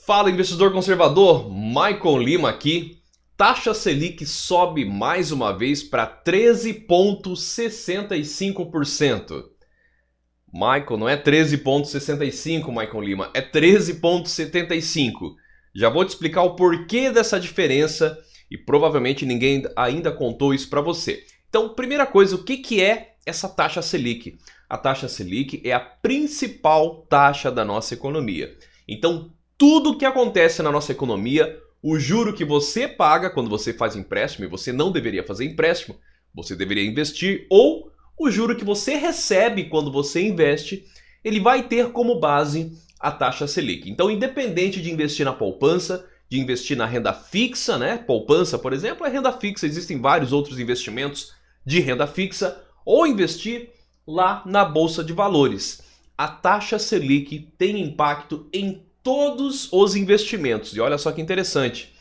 Fala, investidor conservador, Michael Lima aqui. Taxa Selic sobe mais uma vez para 13,65%. Michael, não é 13,65, Michael Lima, é 13,75. Já vou te explicar o porquê dessa diferença e provavelmente ninguém ainda contou isso para você. Então, primeira coisa, o que é essa taxa Selic? A taxa Selic é a principal taxa da nossa economia. Então, tudo que acontece na nossa economia, o juro que você paga quando você faz empréstimo, e você não deveria fazer empréstimo, você deveria investir, ou o juro que você recebe quando você investe, ele vai ter como base a taxa Selic. Então, independente de investir na poupança, de investir na renda fixa, né? Poupança, por exemplo, é renda fixa, existem vários outros investimentos de renda fixa, ou investir lá na Bolsa de Valores. A taxa Selic tem impacto em todos os investimentos. E olha só que interessante.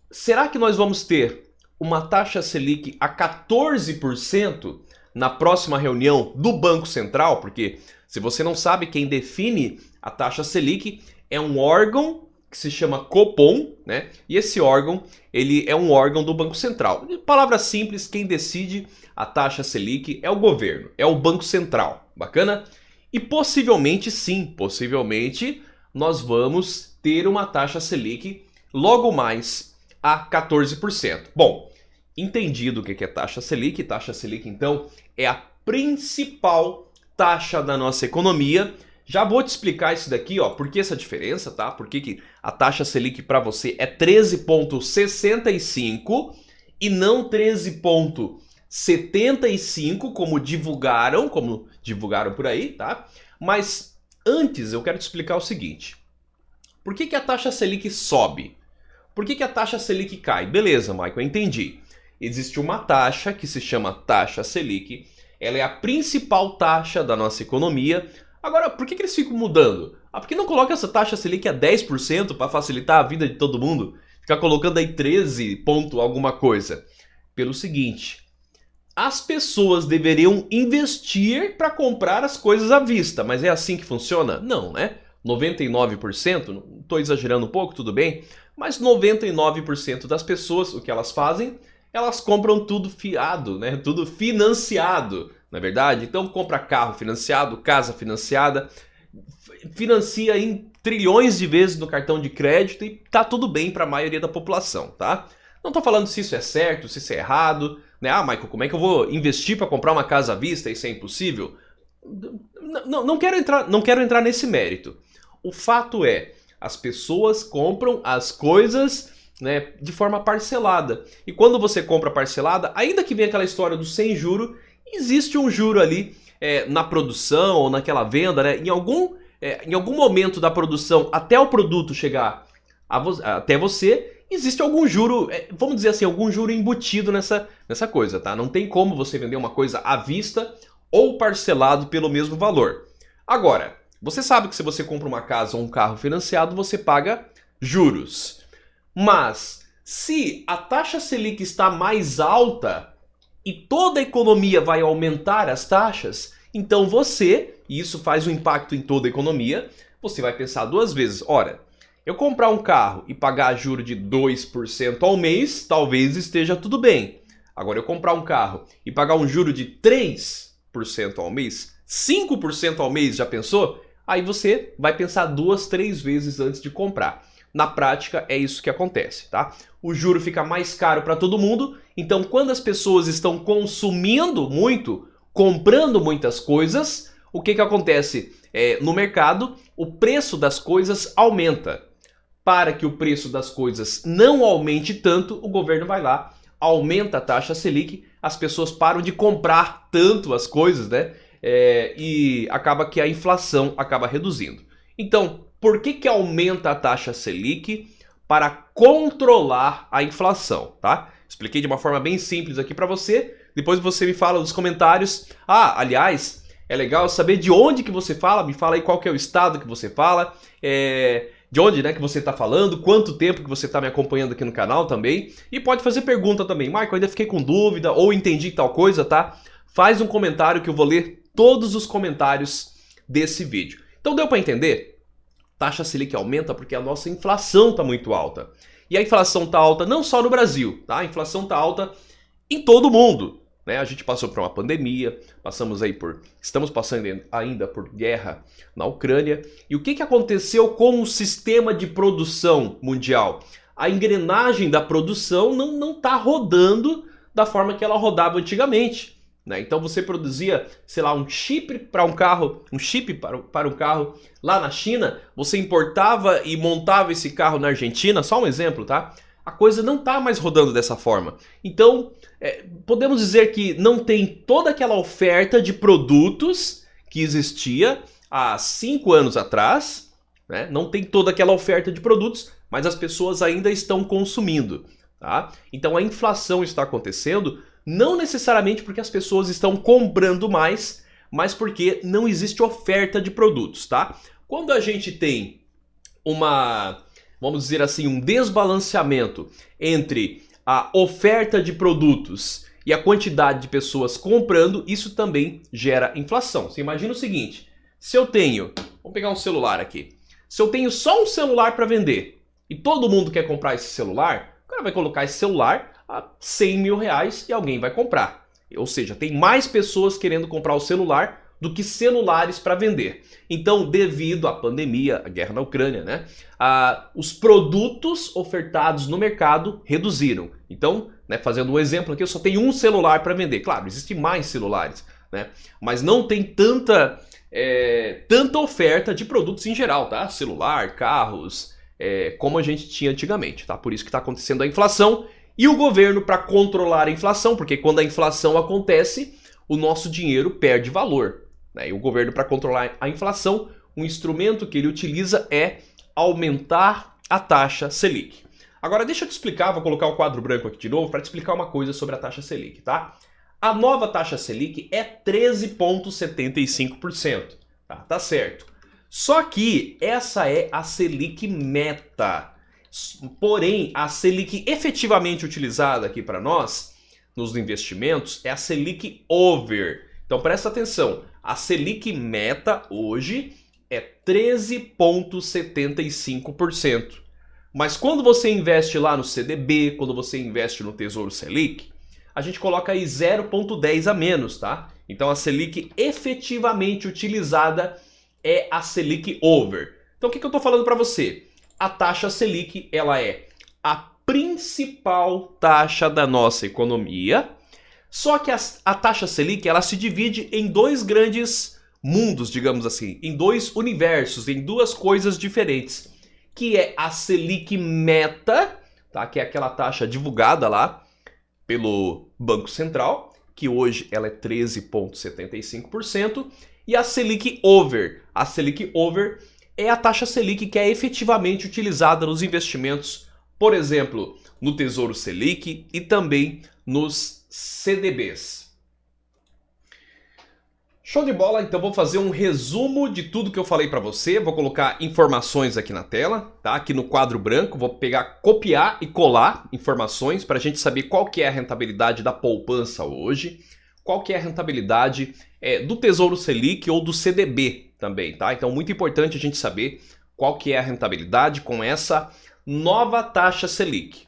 Será que nós vamos ter uma taxa Selic a 14% na próxima reunião do Banco Central? Porque, se você não sabe, quem define a taxa Selic é um órgão que se chama Copom, né? E esse órgão, ele é um órgão do Banco Central. De palavras simples, quem decide a taxa Selic é o governo, é o Banco Central. Bacana? E possivelmente, sim, possivelmente nós vamos ter uma taxa Selic logo mais a 14%. Bom, entendido o que é taxa Selic então é a principal taxa da nossa economia. Já vou te explicar isso daqui, ó, por que essa diferença, tá? Por que a taxa Selic para você é 13,65 e não 13,75 como divulgaram por aí, tá? Mas antes, eu quero te explicar o seguinte. Por que a taxa Selic sobe? Por que a taxa Selic cai? Beleza, Michael, eu entendi. Existe uma taxa que se chama taxa Selic. Ela é a principal taxa da nossa economia. Agora, por que eles ficam mudando? Por que não coloca essa taxa Selic a 10% para facilitar a vida de todo mundo? Ficar colocando aí 13 ponto alguma coisa. Pelo seguinte, as pessoas deveriam investir para comprar as coisas à vista, mas é assim que funciona? Não, né? 99%, não estou exagerando um pouco, tudo bem, mas 99% das pessoas, o que elas fazem? Elas compram tudo fiado, né? Tudo financiado, não é verdade? Então compra carro financiado, casa financiada, financia em trilhões de vezes no cartão de crédito e tá tudo bem para a maioria da população, tá? Não estou falando se isso é certo, se isso é errado, né? Michael, como é que eu vou investir para comprar uma casa à vista? Isso é impossível? Não quero entrar nesse mérito. O fato é, as pessoas compram as coisas, né, de forma parcelada. E quando você compra parcelada, ainda que venha aquela história do sem juro, existe um juro ali na produção ou naquela venda, né? Em algum momento da produção, até o produto chegar até você, existe algum juro, vamos dizer assim, algum juro embutido nessa coisa, tá? Não tem como você vender uma coisa à vista ou parcelado pelo mesmo valor. Agora, você sabe que se você compra uma casa ou um carro financiado, você paga juros. Mas, se a taxa Selic está mais alta e toda a economia vai aumentar as taxas, então você, e isso faz um impacto em toda a economia, você vai pensar duas vezes. Ora, eu comprar um carro e pagar juro de 2% ao mês, talvez esteja tudo bem. Agora, eu comprar um carro e pagar um juro de 3% ao mês, 5% ao mês, já pensou? Aí você vai pensar 2, 3 vezes antes de comprar. Na prática, é isso que acontece, tá? O juro fica mais caro para todo mundo, então quando as pessoas estão consumindo muito, comprando muitas coisas, o que acontece? No mercado, o preço das coisas aumenta. Para que o preço das coisas não aumente tanto, o governo vai lá, aumenta a taxa Selic, as pessoas param de comprar tanto as coisas, né? E acaba que a inflação acaba reduzindo. Então, por que aumenta a taxa Selic? Para controlar a inflação, tá? Expliquei de uma forma bem simples aqui para você. Depois você me fala nos comentários. Aliás, é legal saber de onde que você fala. Me fala aí qual que é o estado que você fala. De onde, né, que você está falando, quanto tempo que você está me acompanhando aqui no canal também. E pode fazer pergunta também. Michael, ainda fiquei com dúvida ou entendi tal coisa, tá? Faz um comentário que eu vou ler todos os comentários desse vídeo. Então deu para entender? taxa Selic aumenta porque a nossa inflação está muito alta. E a inflação está alta não só no Brasil, tá? A inflação está alta em todo o mundo. Né? A gente passou por uma pandemia, estamos passando ainda por guerra na Ucrânia. E o que aconteceu com o sistema de produção mundial? A engrenagem da produção não está rodando da forma que ela rodava antigamente. Né? Então você produzia, sei lá, um chip para um carro, para um carro lá na China, você importava e montava esse carro na Argentina, só um exemplo, tá? A coisa não está mais rodando dessa forma. Então, podemos dizer que não tem toda aquela oferta de produtos que existia há 5 anos atrás, né? Não tem toda aquela oferta de produtos, mas as pessoas ainda estão consumindo. Tá? Então a inflação está acontecendo não necessariamente porque as pessoas estão comprando mais, mas porque não existe oferta de produtos. Tá? Quando a gente tem vamos dizer assim, um desbalanceamento entre a oferta de produtos e a quantidade de pessoas comprando, isso também gera inflação. Você imagina o seguinte, se eu tenho, vamos pegar um celular aqui, se eu tenho só um celular para vender e todo mundo quer comprar esse celular, o cara vai colocar esse celular a 100 mil reais e alguém vai comprar. Ou seja, tem mais pessoas querendo comprar o celular do que celulares para vender. Então, devido à pandemia, a guerra na Ucrânia, né, os produtos ofertados no mercado reduziram. Então, né, fazendo um exemplo aqui, eu só tenho um celular para vender. Claro, existem mais celulares, né, mas não tem tanta oferta de produtos em geral, tá? Celular, carros, como a gente tinha antigamente, tá? Por isso que está acontecendo a inflação. E o governo, para controlar a inflação, porque quando a inflação acontece, o nosso dinheiro perde valor. Né? E o governo, para controlar a inflação, um instrumento que ele utiliza é aumentar a taxa Selic. Agora deixa eu te explicar, vou colocar o quadro branco aqui de novo para te explicar uma coisa sobre a taxa Selic, tá? A nova taxa Selic é 13,75%, tá certo. Só que essa é a Selic meta. Porém, a Selic efetivamente utilizada aqui para nós, nos investimentos, é a Selic over. Então presta atenção, a Selic meta hoje é 13,75%. Mas quando você investe lá no CDB, quando você investe no Tesouro Selic, a gente coloca aí 0,10 a menos, tá? Então a Selic efetivamente utilizada é a Selic over. Então o que eu estou falando para você? A taxa Selic, ela é a principal taxa da nossa economia, só que a taxa Selic, ela se divide em dois grandes mundos, digamos assim, em dois universos, em duas coisas diferentes, que é a Selic meta, tá? Que é aquela taxa divulgada lá pelo Banco Central, que hoje ela é 13,75%, e a Selic over. A Selic over é a taxa Selic que é efetivamente utilizada nos investimentos, por exemplo, no Tesouro Selic e também nos CDBs. Show de bola, então vou fazer um resumo de tudo que eu falei para você, vou colocar informações aqui na tela, tá? Aqui no quadro branco, vou copiar e colar informações para a gente saber qual que é a rentabilidade da poupança hoje, qual que é a rentabilidade do Tesouro Selic ou do CDB também, tá? Então muito importante a gente saber qual que é a rentabilidade com essa nova taxa Selic.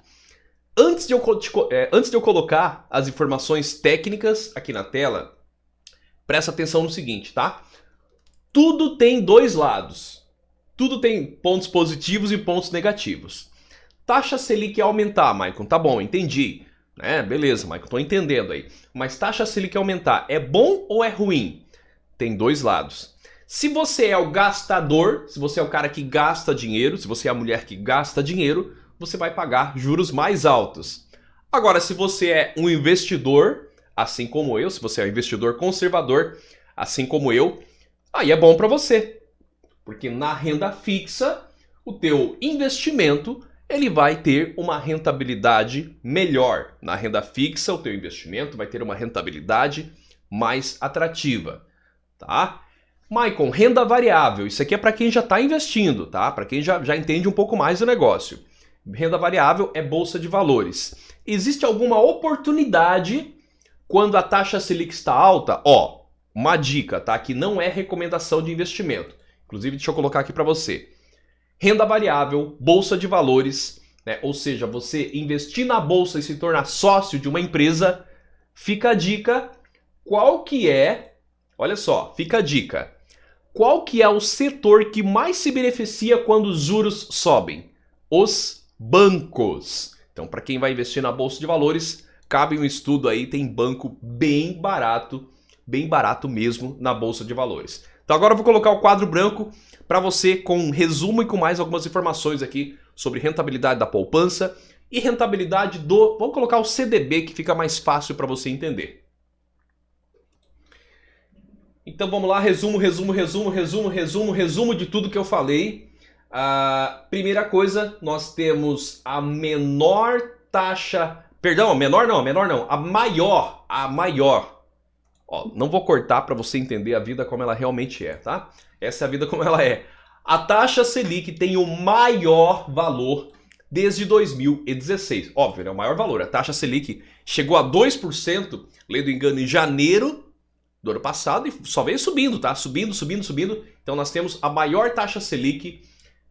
Antes de eu colocar as informações técnicas aqui na tela, presta atenção no seguinte, tá? Tudo tem dois lados. Tudo tem pontos positivos e pontos negativos. Taxa Selic aumentar, Maicon, tá bom, entendi. Beleza, Maicon, tô entendendo aí. Mas taxa Selic aumentar é bom ou é ruim? Tem dois lados. Se você é o gastador, se você é o cara que gasta dinheiro, se você é a mulher que gasta dinheiro, você vai pagar juros mais altos. Agora, se você é um investidor, assim como eu, se você é um investidor conservador, assim como eu, aí é bom para você. Porque na renda fixa, o teu investimento ele vai ter uma rentabilidade melhor. Na renda fixa, o teu investimento vai ter uma rentabilidade mais atrativa, tá? Maicon, renda variável, isso aqui é para quem já está investindo, tá? Para quem já entende um pouco mais do negócio. Renda variável é bolsa de valores. Existe alguma oportunidade quando a taxa Selic está alta? Ó, uma dica, tá? Que não é recomendação de investimento. Inclusive, deixa eu colocar aqui para você. renda variável, bolsa de valores, né? Ou seja, você investir na bolsa e se tornar sócio de uma empresa, fica a dica, qual que é, olha só, fica a dica, qual que é o setor que mais se beneficia quando os juros sobem? Os bancos. Então, para quem vai investir na bolsa de valores, cabe um estudo aí, tem banco bem barato mesmo na bolsa de valores. Então agora eu vou colocar o quadro branco para você com um resumo e com mais algumas informações aqui sobre rentabilidade da poupança e rentabilidade do... Vamos colocar o CDB que fica mais fácil para você entender. Então vamos lá, resumo de tudo que eu falei. A primeira coisa, nós temos a menor taxa... Perdão, a menor não, a maior. Ó, não vou cortar para você entender a vida como ela realmente é, tá? Essa é a vida como ela é. A taxa Selic tem o maior valor desde 2016. Óbvio, é o maior valor. A taxa Selic chegou a 2%, lendo engano, em janeiro do ano passado e só veio subindo, tá? Subindo. Então nós temos a maior taxa Selic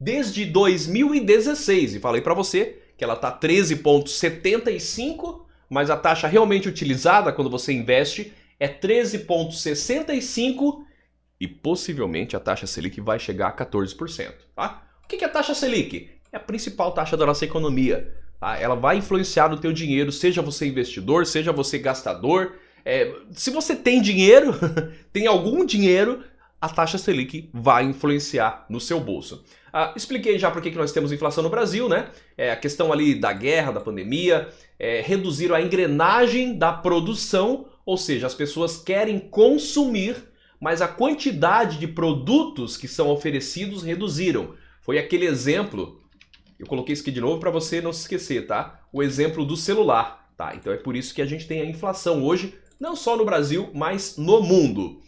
desde 2016. E falei para você que ela tá 13,75, mas a taxa realmente utilizada quando você investe é 13,65 e possivelmente a taxa Selic vai chegar a 14%. Tá? O que é a taxa Selic? É a principal taxa da nossa economia. Tá? Ela vai influenciar no teu dinheiro, seja você investidor, seja você gastador. Se você tem dinheiro, tem algum dinheiro, a taxa Selic vai influenciar no seu bolso. Expliquei já por que nós temos inflação no Brasil, né? A questão ali da guerra, da pandemia, reduziram a engrenagem da produção, ou seja, as pessoas querem consumir, mas a quantidade de produtos que são oferecidos reduziram. Foi aquele exemplo, eu coloquei isso aqui de novo para você não se esquecer, tá? O exemplo do celular, tá? Então é por isso que a gente tem a inflação hoje, não só no Brasil, mas no mundo.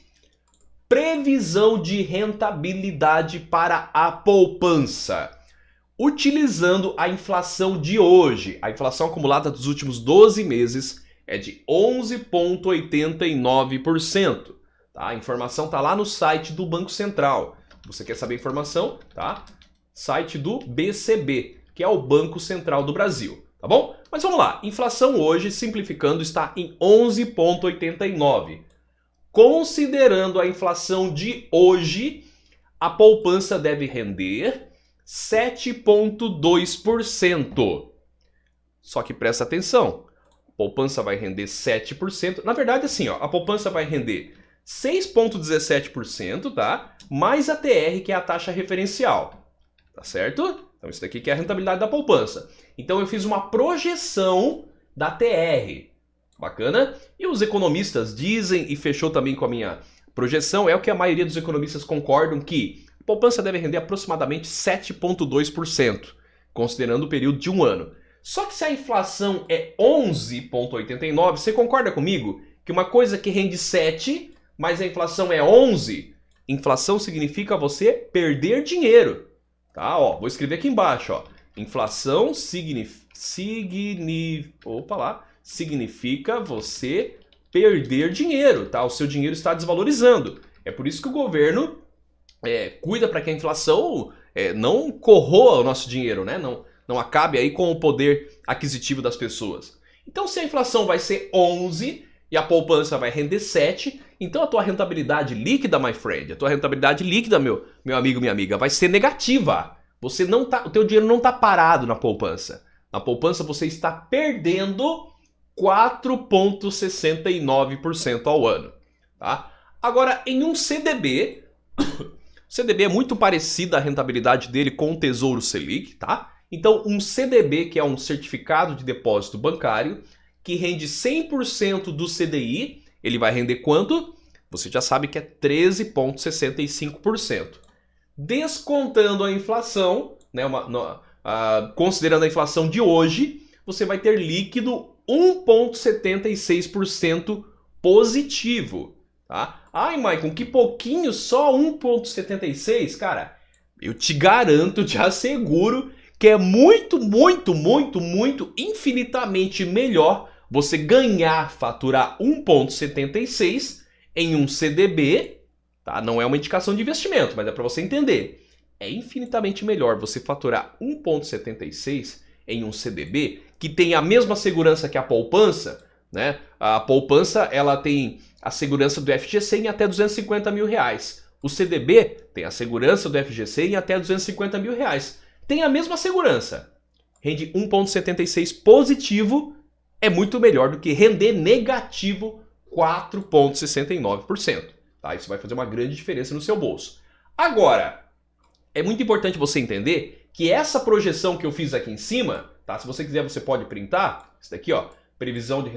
Previsão de rentabilidade para a poupança. Utilizando a inflação de hoje, a inflação acumulada dos últimos 12 meses é de 11,89%. Tá? A informação está lá no site do Banco Central. Você quer saber a informação? Tá? Site do BCB, que é o Banco Central do Brasil. Tá bom? Mas vamos lá. Inflação hoje, simplificando, está em 11,89%. Considerando a inflação de hoje, a poupança deve render 7,2%. Só que presta atenção, a poupança vai render 7%. Na verdade, assim, ó, a poupança vai render 6,17%, tá? Mais a TR, que é a taxa referencial. Tá certo? Então isso daqui que é a rentabilidade da poupança. Então eu fiz uma projeção da TR. Bacana? E os economistas dizem, e fechou também com a minha projeção, é o que a maioria dos economistas concordam, que a poupança deve render aproximadamente 7,2%, considerando o período de um ano. Só que se a inflação é 11,89%, você concorda comigo que uma coisa que rende 7%, mas a inflação é 11%, inflação significa você perder dinheiro. Tá? Ó, vou escrever aqui embaixo. Ó. Inflação significa você perder dinheiro, tá? O seu dinheiro está desvalorizando. É por isso que o governo cuida para que a inflação não corroa o nosso dinheiro, né? Não acabe aí com o poder aquisitivo das pessoas. Então, se a inflação vai ser 11 e a poupança vai render 7, então a tua rentabilidade líquida, my friend, a tua rentabilidade líquida, meu amigo, minha amiga, vai ser negativa. O teu dinheiro não está parado na poupança. Na poupança você está perdendo 4,69% ao ano. Tá? Agora, em um CDB, o CDB é muito parecido a rentabilidade dele com o Tesouro Selic, tá? Então, um CDB, que é um certificado de depósito bancário, que rende 100% do CDI, ele vai render quanto? Você já sabe que é 13,65%. Descontando a inflação, né, considerando a inflação de hoje, você vai ter líquido 1,76% positivo. Tá? Ai, Maicon, que pouquinho, só 1,76%? Cara, eu te garanto, te asseguro que é muito, infinitamente melhor você faturar 1,76% em um CDB, tá? Não é uma indicação de investimento, mas é para você entender, É infinitamente melhor você faturar 1,76 em um CDB que tem a mesma segurança que a poupança, né? A poupança ela tem a segurança do FGC em até R$250 mil. O CDB tem a segurança do FGC em até R$250 mil. Tem a mesma segurança. Rende 1,76 positivo, é muito melhor do que render negativo 4,69%. Tá? Isso vai fazer uma grande diferença no seu bolso. Agora, é muito importante você entender que essa projeção que eu fiz aqui em cima, tá? Se você quiser, você pode printar. Isso daqui, ó, previsão de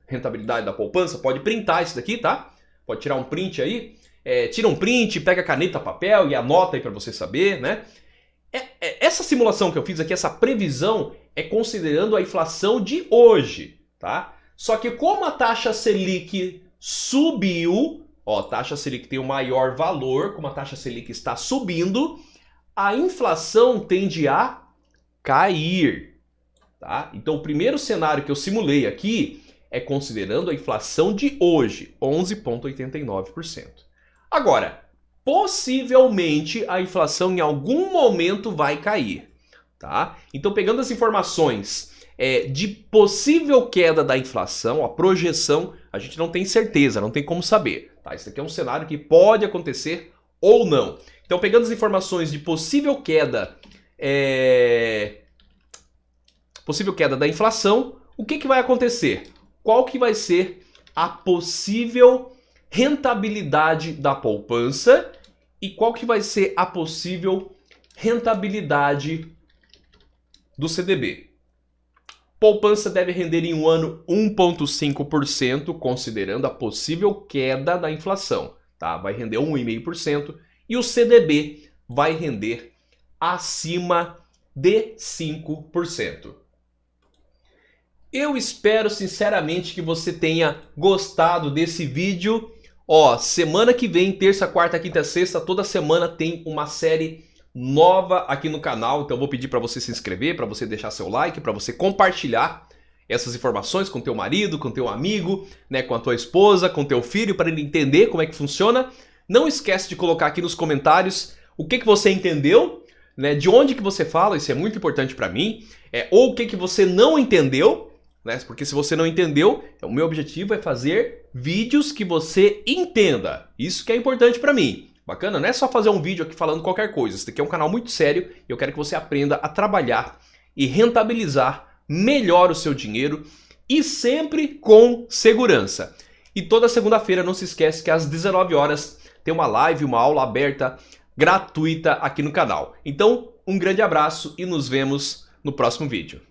rentabilidade da poupança, pode printar isso daqui, tá? Pode tirar um print aí. Tira um print, pega caneta, papel e anota aí para você saber, né? Essa simulação que eu fiz aqui, essa previsão, é considerando a inflação de hoje, tá? Só que como a taxa Selic subiu, ó, a taxa Selic tem o maior valor, como a taxa Selic está subindo, a inflação tende a cair, tá? Então o primeiro cenário que eu simulei aqui é considerando a inflação de hoje, 11,89%. Agora, possivelmente a inflação em algum momento vai cair, tá? Então pegando as informações de possível queda da inflação, a projeção, a gente não tem certeza, não tem como saber, tá? Isso aqui é um cenário que pode acontecer ou não. Então pegando as informações de possível queda da inflação, o que vai acontecer? Qual que vai ser a possível rentabilidade da poupança e qual que vai ser a possível rentabilidade do CDB? Poupança deve render em um ano 1,5%, considerando a possível queda da inflação, tá? Vai render 1,5% e o CDB vai render acima de 5%. Eu espero sinceramente que você tenha gostado desse vídeo. Ó, semana que vem, terça, quarta, quinta, sexta, toda semana tem uma série nova aqui no canal. Então eu vou pedir para você se inscrever, para você deixar seu like, para você compartilhar essas informações com teu marido, com teu amigo, né, com a tua esposa, com teu filho, para ele entender como é que funciona. Não esquece de colocar aqui nos comentários o que você entendeu, né, de onde que você fala, isso é muito importante para mim, ou o que você não entendeu. Porque se você não entendeu, o meu objetivo é fazer vídeos que você entenda. Isso que é importante para mim. Bacana? Não é só fazer um vídeo aqui falando qualquer coisa. Esse daqui é um canal muito sério e eu quero que você aprenda a trabalhar e rentabilizar melhor o seu dinheiro e sempre com segurança. E toda segunda-feira não se esquece que às 19 horas tem uma live, uma aula aberta, gratuita aqui no canal. Então, um grande abraço e nos vemos no próximo vídeo.